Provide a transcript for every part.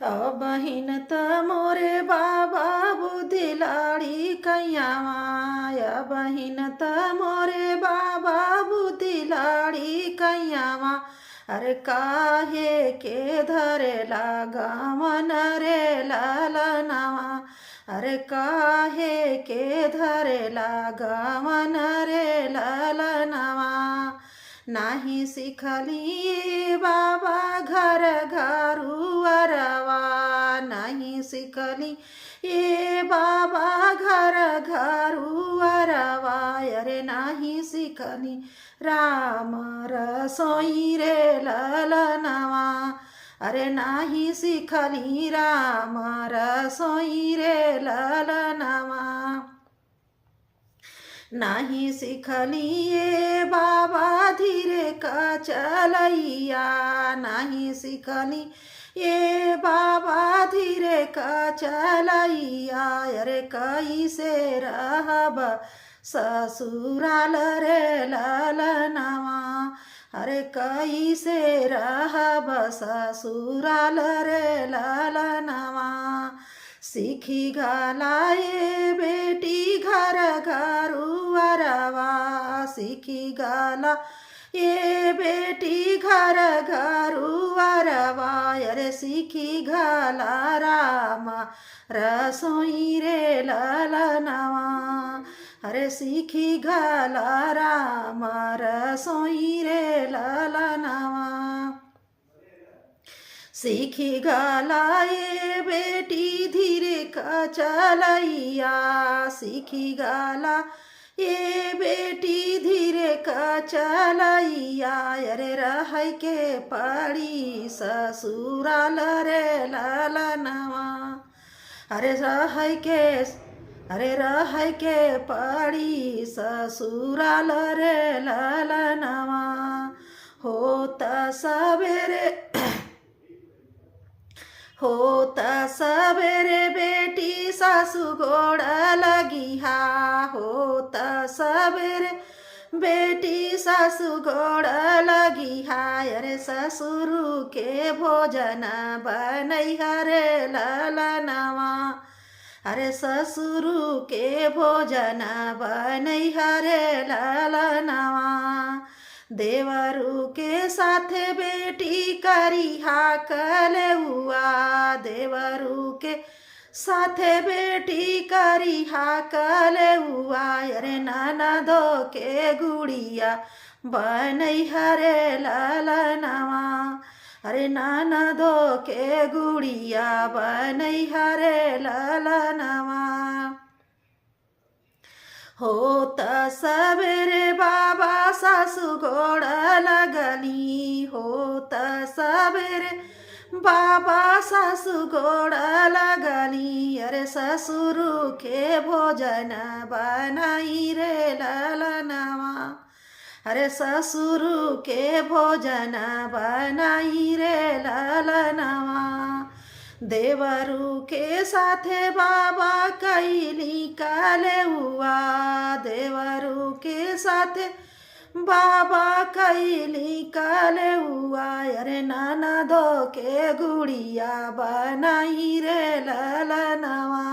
बहिन त मोरे बाबा बुद्धि लाड़ी कैयावा बहिन त मोरे बाबा बुद्धि लाड़ी कैयावा अरे काहे के धरे गमन रे लालनावा अरे काहे के धरे गमन रे लालनावा नाही सिखली बाबा घर घरुअरवा नहीं सिखली ये बाबा घर घरुअरवा अरे नहीं सिखली राम रसोई रे ललनवा अरे नाही सिखली राम रसोई रे ललनवा नहीं सिखली ये बाबा धीरे का चलैया नहीं सिखली ये बाबा धीरे का चलैया अरे कैसे रहब ससुराल रे ललनवा अरे कैसे रहब ससुराल रे ललनवा सीखी गलाए बेटी घर घरुअरवा सीखी गला ये बेटी घर घरुअरवा अरे सीखी गला रामा रसोई रे ललनवा अरे सीखी गला रामा रसोई रे ललनवा सीखी गलाए बेटी धीरे का चलैया सीखी गला ये बेटी धीरे का चलैया अरे रह के पड़ी ससुराल रे ललनवा अरे रह के पड़ी ससुराल रे ललनवा होता सवेरे बेटी सासु गोड़ लगिहा होता सवेरे बेटी सासु गोड़ लगिहा अरे ससुरु के भोजन बनैहा रे ललनवा अरे ससुरु के भोजन बनैहा रे ललनवा देवरू के साथे बेटी करिहा कलउआ देवरू के साथे बेटी करिहा कलउआ अरे ननदो के गुड़िया बनैहा रे ललनवा अरे ननदो के गुड़िया बनैहा रे ललनवा होता सवेरे बाबा सासु गोड़ लगली होता सवेरे बाबा सासु गोड़ लगली अरे ससुरु के भोजन बनाई रे ललनवा अरे ससुरु के भोजन बनाई रे ललनवा देवरू के साथे बाबा कैली कलउआ देवरू के साथे बाबा कैली कलउआ अरे ननदो के गुड़िया बनाई रे ललनवा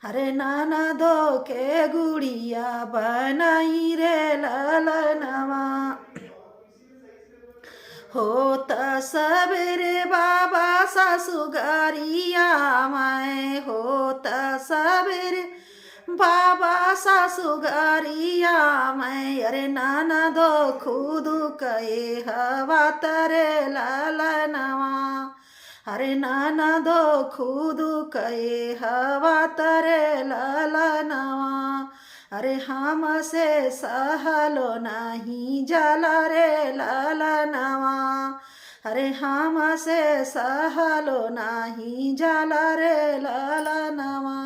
अरे ननदो के गुड़िया बनाई रे ललनवा होता सवेरे बाबा सासु गरिया मैं होता सवेरे बाबा सासु गरिया मैं अरे ननदो खुद कहे हवा तरे ललनवा अरे ननदो खुद कहे हवा तरे ललनवा अरे हमसे सहलो नहीं जला रे ललनवा अरे हमसे सहलो नहीं जला रे ललनवा।